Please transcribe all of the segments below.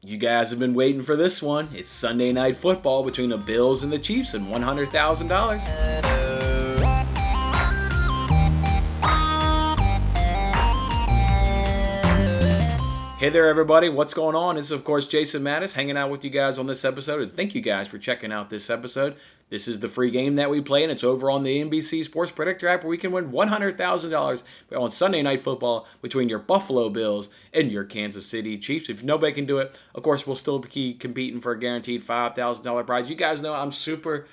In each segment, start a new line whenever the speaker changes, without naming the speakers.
You guys have been waiting for this one. It's Sunday Night Football between the Bills and the Chiefs and $100,000. Hey there, everybody. What's going on? This is, of course, Jason Mattis hanging out with you guys on this episode. And thank you guys for checking out this episode. This is the free game that we play, and it's over on the NBC Sports Predictor app where we can win $100,000 on Sunday Night Football between your Buffalo Bills and your Kansas City Chiefs. If nobody can do it, of course, we'll still be competing for a guaranteed $5,000 prize. You guys know I'm super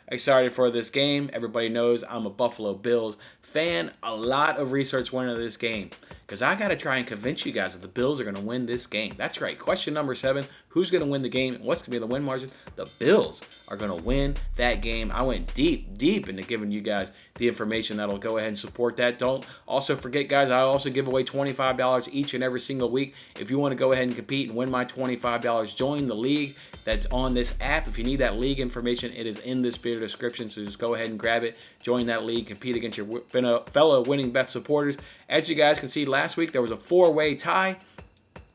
excited for this game. Everybody knows I'm a Buffalo Bills fan. A lot of research went into this game because I got to try and convince you guys that the Bills are going to win this game. That's right. Question number 7, who's going to win the game? What's going to be the win margin? The Bills are going to win that game. I went deep into giving you guys the information that'll go ahead and support that. Don't also forget, guys, I also give away $25 each and every single week. If you want to go ahead and compete and win my $25, join the league that's on this app. If you need that league information, it is in this video description, so just go ahead and grab it. Join that league, compete against your fellow winning bet supporters. As you guys can see, last week there was a 4-way tie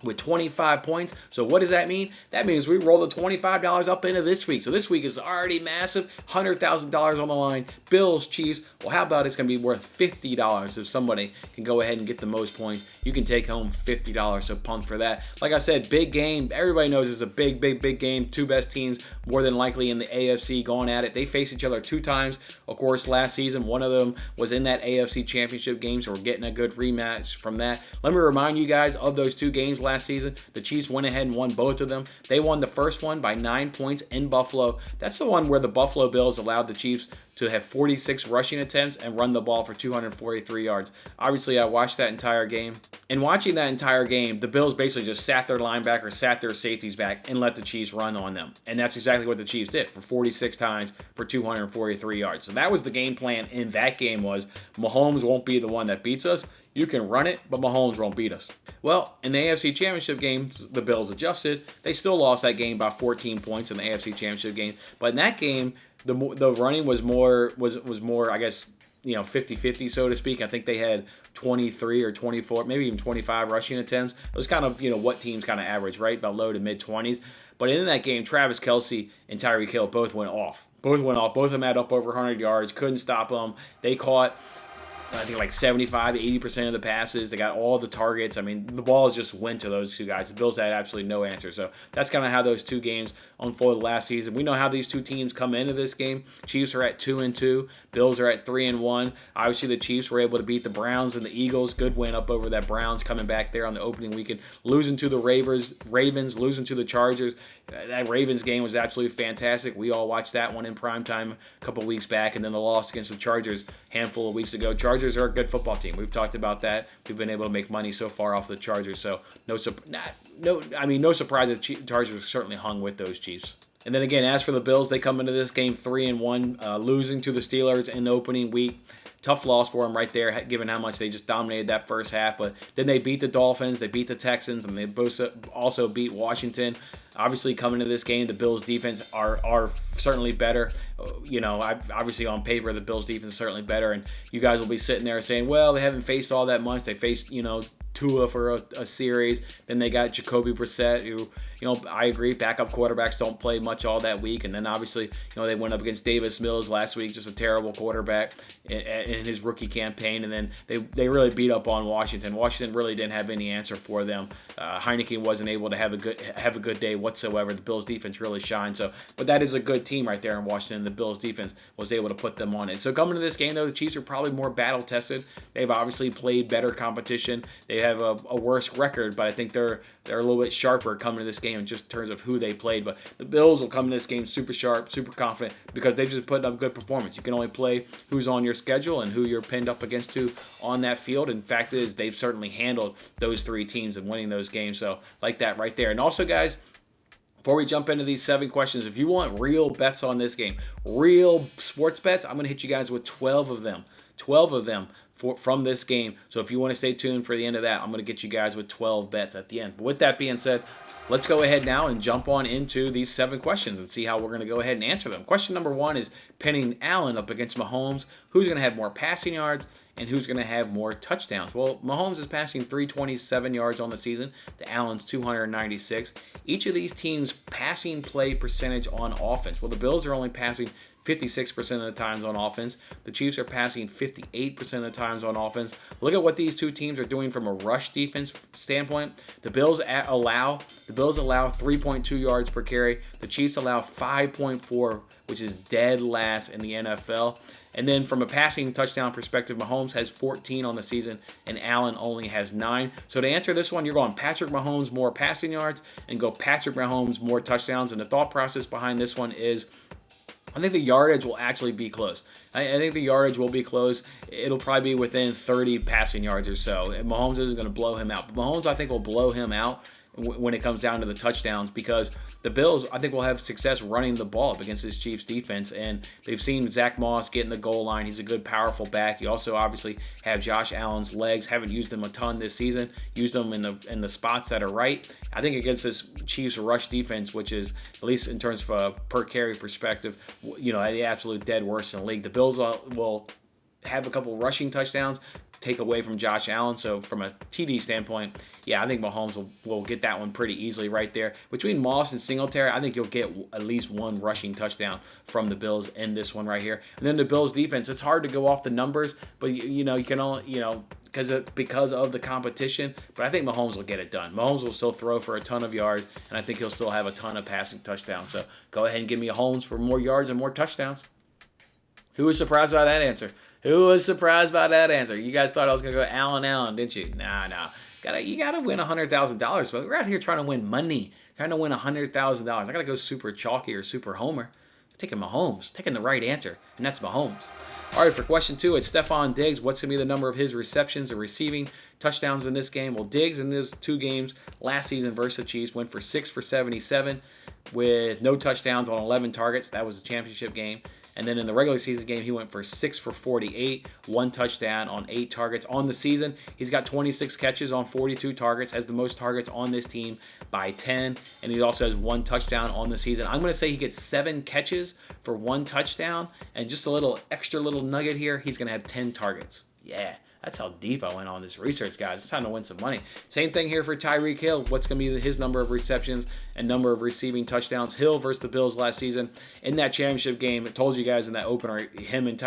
with 25 points. So what does that mean? That means we roll the $25 up into this week. So this week is already massive, $100,000 on the line. Bills, Chiefs. Well, how about it's going to be worth $50 if somebody can go ahead and get the most points. You can take home $50, so pumped for that. Like I said, big game. Everybody knows it's a big game. Two best teams, more than likely in the AFC, going at it. They faced each other 2 times, of course, last season. One of them was in that AFC Championship game, so we're getting a good rematch from that. Let me remind you guys of those 2 games last season. The Chiefs went ahead and won both of them. They won the first one by 9 points in Buffalo. That's the one where the Buffalo Bills allowed the Chiefs to have 46 rushing attempts and run the ball for 243 yards. Obviously, I watched that entire game. And watching that entire game, the Bills basically just sat their linebackers, sat their safeties back, and let the Chiefs run on them. And that's exactly what the Chiefs did for 46 times for 243 yards. So that was the game plan in that game, was Mahomes won't be the one that beats us. You can run it, but Mahomes won't beat us. Well, in the AFC Championship game, the Bills adjusted. They still lost that game by 14 points in the AFC Championship game. But in that game, the running was more, I guess, 50-50, so to speak. I think they had 23 or 24, maybe even 25 rushing attempts. It was kind of, what teams kind of average, right? About low to mid-20s. But in that game, Travis Kelce and Tyreek Hill both went off. Both of them had up over 100 yards. Couldn't stop them. They caught, I think, like 75 to 80% of the passes. They got all the targets. I mean, the balls just went to those 2 guys. The Bills had absolutely no answer. So that's kind of how those 2 games unfolded last season. We know how these 2 teams come into this game. Chiefs are at 2-2. Bills are at 3-1. Obviously, the Chiefs were able to beat the Browns and the Eagles. Good win up over that Browns, coming back there on the opening weekend. Losing to the Ravens, losing to the Chargers. That Ravens game was absolutely fantastic. We all watched that one in primetime a couple weeks back. And then the loss against the Chargers a handful of weeks ago. Chargers are a good football team. We've talked about that. We've been able to make money so far off the Chargers. So no surprise that the Chargers certainly hung with those Chiefs. And then again, as for the Bills, they come into this game 3-1, losing to the Steelers in the opening week. Tough loss for them right there, given how much they just dominated that first half. But then they beat the Dolphins, they beat the Texans, and they both also beat Washington. Obviously, coming to this game, the Bills' defense are certainly better. Obviously on paper, the Bills' defense is certainly better. And you guys will be sitting there saying, well, they haven't faced all that much. They faced, Tua for a series. Then they got Jacoby Brissett, who, I agree, backup quarterbacks don't play much all that week. And then obviously, they went up against Davis Mills last week, just a terrible quarterback in his rookie campaign. And then they really beat up on Washington. Washington really didn't have any answer for them. Heineke wasn't able to have a good day whatsoever. The Bills defense really shined. But that is a good team right there in Washington. The Bills defense was able to put them on it. So coming to this game, though, the Chiefs are probably more battle tested. They've obviously played better competition. They have a worse record, but I think they're a little bit sharper coming to this game in just in terms of who they played. But the Bills will come to this game super sharp, super confident, because they've just put up good performance. You can only play who's on your schedule and who you're pinned up against to on that field. And fact is, they've certainly handled those 3 teams and winning those games. So like that right there. And also, guys, before we jump into these 7 questions, if you want real bets on this game, real sports bets, I'm going to hit you guys with 12 of them. 12 of them from this game. So if you want to stay tuned for the end of that, I'm going to get you guys with 12 bets at the end. But with that being said, let's go ahead now and jump on into these 7 questions and see how we're going to go ahead and answer them. Question number 1 is pinning Allen up against Mahomes. Who's going to have more passing yards and who's going to have more touchdowns? Well, Mahomes is passing 327 yards on the season to Allen's 296. Each of these teams' passing play percentage on offense. Well, the Bills are only passing 56% of the times on offense. The Chiefs are passing 58% of the times on offense. Look at what these two teams are doing from a rush defense standpoint. The Bills allow 3.2 yards per carry. The Chiefs allow 5.4, which is dead last in the NFL. And then from a passing touchdown perspective, Mahomes has 14 on the season and Allen only has 9. So to answer this one, you're going Patrick Mahomes more passing yards and go Patrick Mahomes more touchdowns. And the thought process behind this one is I think the yardage will actually be close. I think the yardage will be close. It'll probably be within 30 passing yards or so. And Mahomes isn't going to blow him out. But Mahomes, I think, will blow him out when it comes down to the touchdowns because the Bills, I think, will have success running the ball up against this Chiefs defense. And they've seen Zach Moss get in the goal line. He's a good, powerful back. You also obviously have Josh Allen's legs. Haven't used them a ton this season. Used them in the spots that are right. I think against this Chiefs rush defense, which is, at least in terms of a per carry perspective, the absolute dead worst in the league. The Bills will have a couple rushing touchdowns, take away from Josh Allen. So from a TD standpoint, I think Mahomes will get that one pretty easily right there. Between Moss and Singletary, I think you'll get at least one rushing touchdown from the Bills in this one right here. And then the Bills defense, it's hard to go off the numbers, but you can only, because of the competition, but I think Mahomes will get it done. Mahomes will still throw for a ton of yards, and I think he'll still have a ton of passing touchdowns. So go ahead and give me a Mahomes for more yards and more touchdowns. Who was surprised by that answer? Who was surprised by that answer? You guys thought I was going to go Allen, didn't you? Nah. You got to win $100,000, but we're out here trying to win money, trying to win $100,000. I got to go super chalky or super homer. I'm taking Mahomes, taking the right answer, and that's Mahomes. All right, for question 2, it's Stephon Diggs. What's going to be the number of his receptions and receiving touchdowns in this game? Well, Diggs in those 2 games last season versus the Chiefs went for 6 for 77 with no touchdowns on 11 targets. That was a championship game. And then in the regular season game, he went for 6 for 48, 1 touchdown on 8 targets. On the season, he's got 26 catches on 42 targets, has the most targets on this team by 10, and he also has 1 touchdown on the season. I'm going to say he gets 7 catches for 1 touchdown, and just a little extra little nugget here, he's going to have 10 targets. Yeah. That's how deep I went on this research, guys. It's time to win some money. Same thing here for Tyreek Hill. What's going to be his number of receptions and number of receiving touchdowns? Hill versus the Bills last season. In that championship game, I told you guys in that opener, him and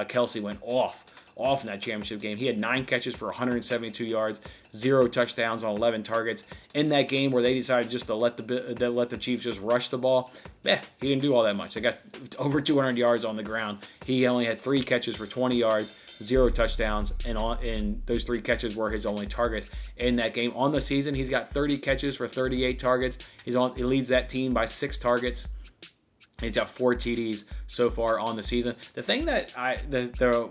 Kelsey went off in that championship game. He had 9 catches for 172 yards, 0 touchdowns on 11 targets. In that game where they decided just to let the Chiefs just rush the ball, he didn't do all that much. They got over 200 yards on the ground. He only had 3 catches for 20 yards. 0 touchdowns, and those 3 catches were his only targets in that game. On the season, he's got 30 catches for 38 targets. He leads that team by 6 targets. He's got 4 TDs so far on the season. The thing that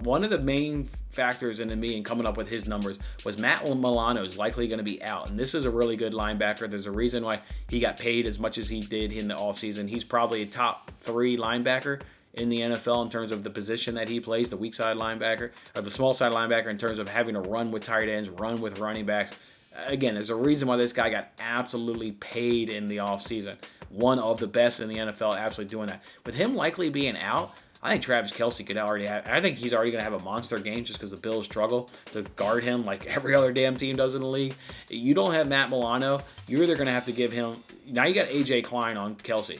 one of the main factors into me in coming up with his numbers was Matt Milano is likely going to be out, and this is a really good linebacker. There's a reason why he got paid as much as he did in the offseason. He's probably a top 3 linebacker in the NFL in terms of the position that he plays, the weak side linebacker, or the small side linebacker in terms of having to run with tight ends, run with running backs. Again, there's a reason why this guy got absolutely paid in the offseason. One of the best in the NFL absolutely doing that. With him likely being out, I think Travis Kelce could already have, I think he's already going to have a monster game just because the Bills struggle to guard him like every other damn team does in the league. You don't have Matt Milano, you're either going to have to give him, now you got A.J. Klein on Kelce.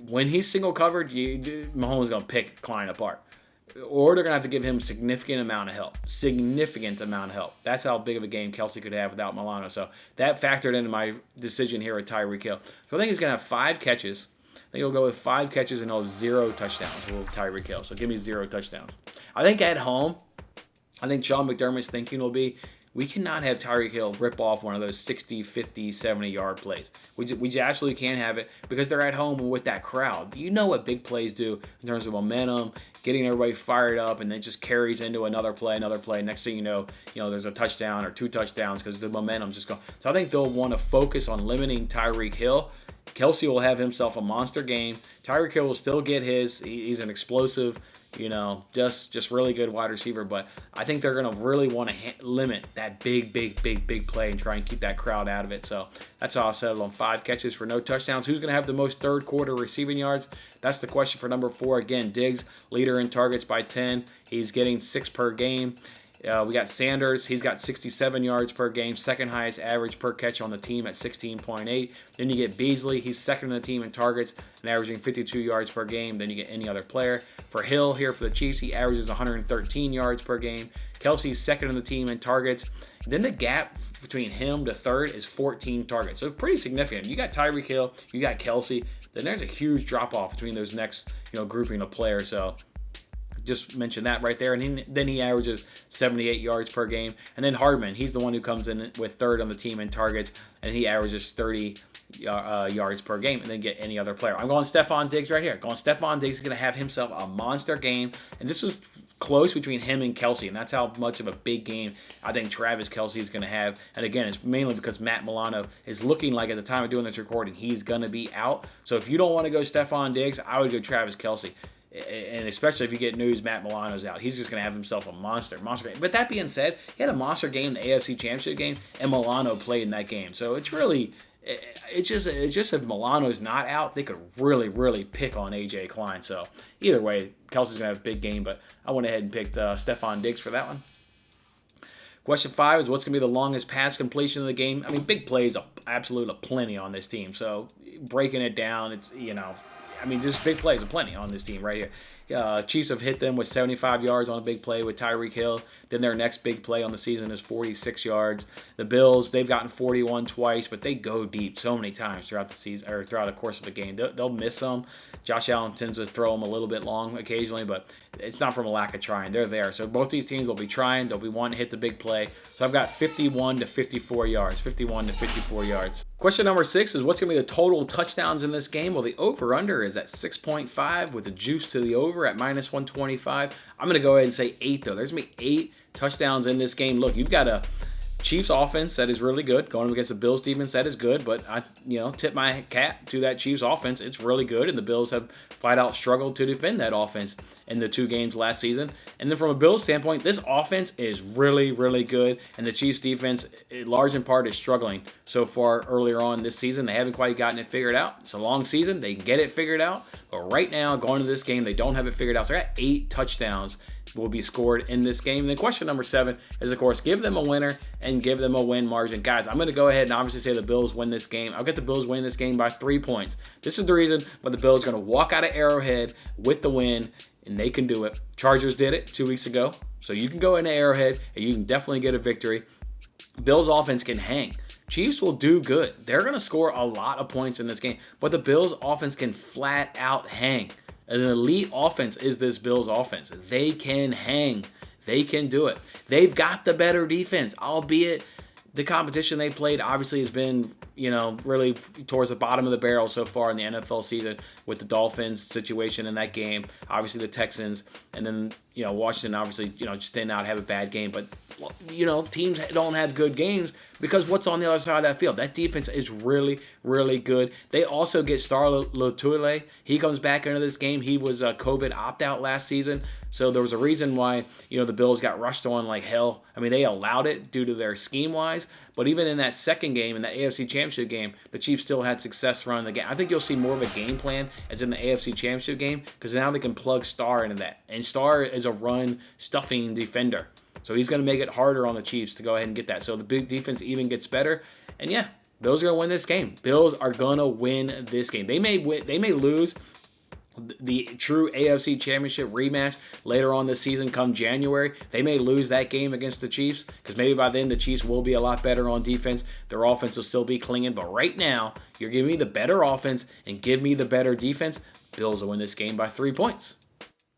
When he's single covered, Mahomes is going to pick Klein apart. Or they're going to have to give him significant amount of help. That's how big of a game Kelce could have without Milano. So that factored into my decision here at Tyreek Hill. So I think he's going to have 5 catches. I think he'll go with 5 catches and he'll have 0 touchdowns with Tyreek Hill. So give me 0 touchdowns. I think at home, I think Sean McDermott's thinking will be, we cannot have Tyreek Hill rip off one of those 60, 50, 70-yard plays. We absolutely can't have it because they're at home with that crowd. You know what big plays do in terms of momentum, getting everybody fired up, and then it just carries into another play. Next thing you know, there's a touchdown or 2 touchdowns because the momentum's just gone. So I think they'll want to focus on limiting Tyreek Hill, Kelce will have himself a monster game. Tyreek Hill will still get his. He's an explosive, just really good wide receiver. But I think they're going to really want to limit that big play and try and keep that crowd out of it. So that's how I'll settle on 5 catches for no touchdowns. Who's going to have the most third quarter receiving yards? That's the question for number 4. Again, Diggs, leader in targets by 10. He's getting 6 per game. We got Sanders. He's got 67 yards per game, second highest average per catch on the team at 16.8. Then you get Beasley. He's second in the team in targets and averaging 52 yards per game. Then you get any other player. For Hill here for the Chiefs, he averages 113 yards per game. Kelce's second in the team in targets. Then the gap between him to third is 14 targets. So pretty significant. You got Tyreek Hill, you got Kelce. Then there's a huge drop-off between those next grouping of players. So just mention that right there. And then he averages 78 yards per game. And then Hardman, he's the one who comes in with third on the team in targets, and he averages 30 yards per game, and then get any other player. I'm going Stephon Diggs right here. Stephon Diggs is going to have himself a monster game, and this is close between him and Kelce, and that's how much of a big game I think Travis Kelce is going to have. And again, it's mainly because Matt Milano is looking like, at the time of doing this recording, he's going to be out. So if you don't want to go Stephon Diggs, I would go Travis Kelce. And especially if you get news Matt Milano's out, he's just going to have himself a monster game. But that being said, he had a monster game in the AFC Championship game, and Milano played in that game. So it's just if Milano's not out, they could really pick on A.J. Klein. So either way, Kelce's going to have a big game, but I went ahead and picked Stephon Diggs for that one. Question 5 is what's going to be the longest pass completion of the game? I mean, big plays, absolute plenty on this team. So breaking it down, it's, just big plays aplenty on this team right here. Chiefs have hit them with 75 yards on a big play with Tyreek Hill. Then their next big play on the season is 46 yards. The Bills, they've gotten 41 twice, but they go deep so many times throughout the season or throughout the course of the game. They'll miss some. Josh Allen tends to throw them a little bit long occasionally, but it's not from a lack of trying. They're there. So both these teams will be trying. They'll be wanting to hit the big play. So I've got 51 to 54 yards. 51 to 54 yards. Question number 6 is what's going to be the total touchdowns in this game? Well, the over-under is at 6.5 with the juice to the over at minus 125. I'm going to go ahead and say 8, though. There's going to be 8 touchdowns in this game. Look, you've got a Chiefs offense that is really good, going up against the Bills defense that is good, but I tip my cap to that Chiefs offense. It's really good, and the Bills have flat out struggled to defend that offense in the 2 games last season. And then from a Bills standpoint, this offense is really good, and the Chiefs defense, large in part, is struggling so far earlier on this season. They haven't quite gotten it figured out. It's a long season. They can get it figured out, but right now, going to this game, they don't have it figured out. So I got 8 touchdowns will be scored in this game. And then question number 7 is, of course, give them a winner and give them a win margin. Guys, I'm going to go ahead and obviously say the Bills win this game. I'll get the Bills winning this game by 3 points. This is the reason why the Bills are going to walk out of Arrowhead with the win, and they can do it. Chargers did it 2 weeks ago, so you can go into Arrowhead and you can definitely get a victory. Bills offense can hang. Chiefs will do good. They're going to score a lot of points in this game, but the Bills offense can flat out hang. An elite offense is this Bills offense. They can hang. They can do it. They've got the better defense, albeit the competition they played obviously has been, really towards the bottom of the barrel so far in the NFL season with the Dolphins situation in that game. Obviously the Texans, and then, Washington obviously, just did not have a bad game. But, teams don't have good games because what's on the other side of that field? That defense is really good. They also get Star Lotulelei. He comes back into this game. He was a COVID opt-out last season. So there was a reason why, the Bills got rushed on like hell. I mean, they allowed it due to their scheme-wise. But even in that second game, in that AFC Championship game, the Chiefs still had success running the game. I think you'll see more of a game plan as in the AFC Championship game because now they can plug Star into that. And Star is a run-stuffing defender. So he's going to make it harder on the Chiefs to go ahead and get that. So the big defense even gets better. And yeah, Bills are going to win this game. Bills are going to win this game. They may lose the true AFC Championship rematch later on this season come January. They may lose that game against the Chiefs because maybe by then the Chiefs will be a lot better on defense. Their offense will still be clinging. But right now, you're giving me the better offense and give me the better defense. Bills will win this game by 3 points.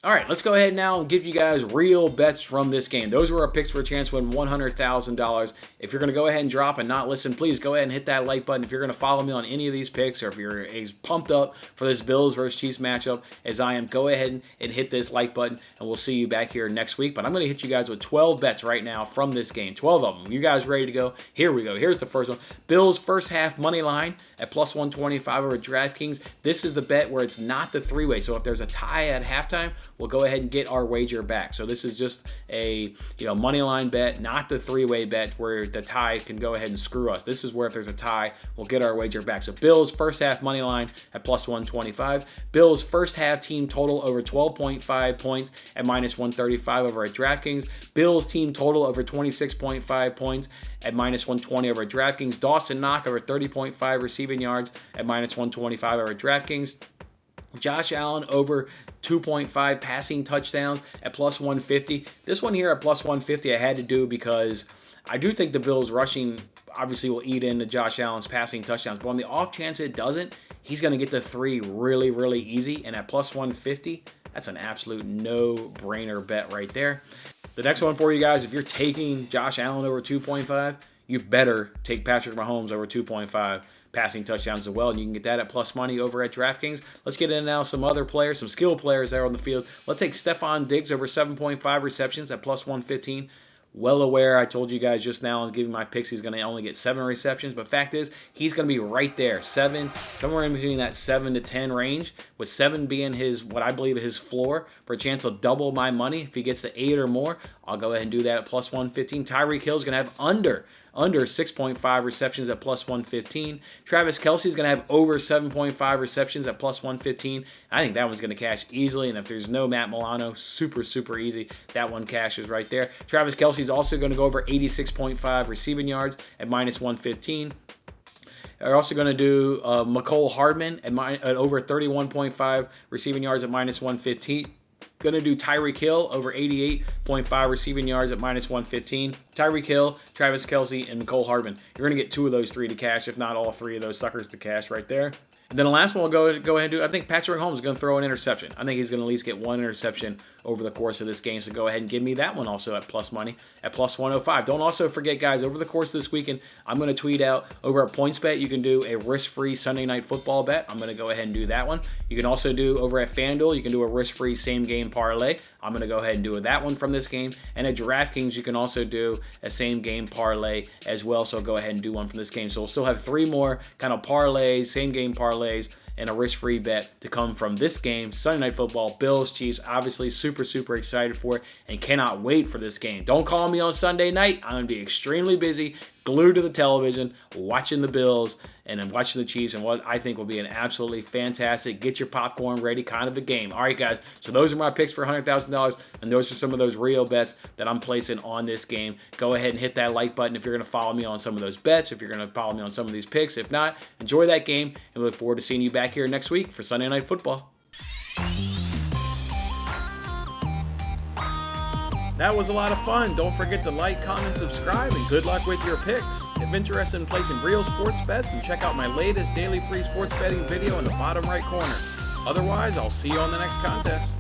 All right, let's go ahead now and give you guys real bets from this game. Those were our picks for a chance to win $100,000. If you're going to go ahead and drop and not listen, please go ahead and hit that like button. If you're going to follow me on any of these picks, or if you're as pumped up for this Bills versus Chiefs matchup as I am, go ahead and hit this like button, and we'll see you back here next week. But I'm going to hit you guys with 12 bets right now from this game. 12 of them. You guys ready to go? Here we go. Here's the first one. Bills first half money line at plus 125 over DraftKings. This is the bet where it's not the three-way. So if there's a tie at halftime, we'll go ahead and get our wager back. So this is just a money line bet, not the three-way bet where the tie can go ahead and screw us. This is where if there's a tie, we'll get our wager back. So Bills first half money line at plus 125. Bills first half team total over 12.5 points at minus 135 over at DraftKings. Bills team total over 26.5 points at minus 120 over at DraftKings. Dawson Knock over 30.5 receiving yards at minus 125 over at DraftKings. Josh Allen over 2.5 passing touchdowns at plus 150. This one here at plus 150 I had to do because I do think the Bills rushing obviously will eat into Josh Allen's passing touchdowns. But on the off chance it doesn't, he's going to get the 3 really, really easy. And at plus 150, that's an absolute no-brainer bet right there. The next one for you guys, if you're taking Josh Allen over 2.5, you better take Patrick Mahomes over 2.5 passing touchdowns as well, and you can get that at plus money over at DraftKings. Let's get into now some other players, some skill players there on the field. Let's take Stephon Diggs over 7.5 receptions at plus 115. Well aware, I told you guys just now and giving my picks, he's going to only get 7 receptions. But fact is, he's going to be right there, 7, somewhere in between that 7 to 10 range, with 7 being his, what I believe his floor for a chance to double my money. If he gets to 8 or more, I'll go ahead and do that at plus 115. Tyreek Hill is going to have under 6.5 receptions at plus 115. Travis Kelce is going to have over 7.5 receptions at plus 115. I think that one's going to cash easily, and if there's no Matt Milano, super easy. That one cashes right there. Travis Kelce is also going to go over 86.5 receiving yards at minus 115. They're also going to do Mecole Hardman at over 31.5 receiving yards at minus 115. Going to do Tyreek Hill over 88.5 receiving yards at minus 115. Tyreek Hill, Travis Kelce, and Mecole Hardman. You're going to get 2 of those 3 to cash, if not all 3 of those suckers to cash right there. And then the last one we'll go ahead and do, I think Patrick Mahomes is going to throw an interception. I think he's going to at least get 1 interception over the course of this game. So go ahead and give me that one also at plus money at plus 105. Don't also forget, guys, over the course of this weekend, I'm going to tweet out over at PointsBet, you can do a risk-free Sunday Night Football bet. I'm going to go ahead and do that one. You can also do over at FanDuel, you can do a risk-free same-game parlay. I'm going to go ahead and do that one from this game. And at DraftKings, you can also do a same-game parlay as well. So go ahead and do one from this game. So we'll still have 3 more kind of parlays, same-game parlays, and a risk-free bet to come from this game, Sunday Night Football, Bills, Chiefs. Obviously, super excited for it and cannot wait for this game. Don't call me on Sunday night. I'm going to be extremely busy, glued to the television, watching the Bills and then watching the Chiefs and what I think will be an absolutely fantastic, get your popcorn ready kind of a game. All right, guys, so those are my picks for $100,000, and those are some of those real bets that I'm placing on this game. Go ahead and hit that like button if you're going to follow me on some of those bets, if you're going to follow me on some of these picks. If not, enjoy that game, and we look forward to seeing you back here next week for Sunday Night Football. That was a lot of fun. Don't forget to like, comment, subscribe, and good luck with your picks. If interested in placing real sports bets, then check out my latest daily free sports betting video in the bottom right corner. Otherwise, I'll see you on the next contest.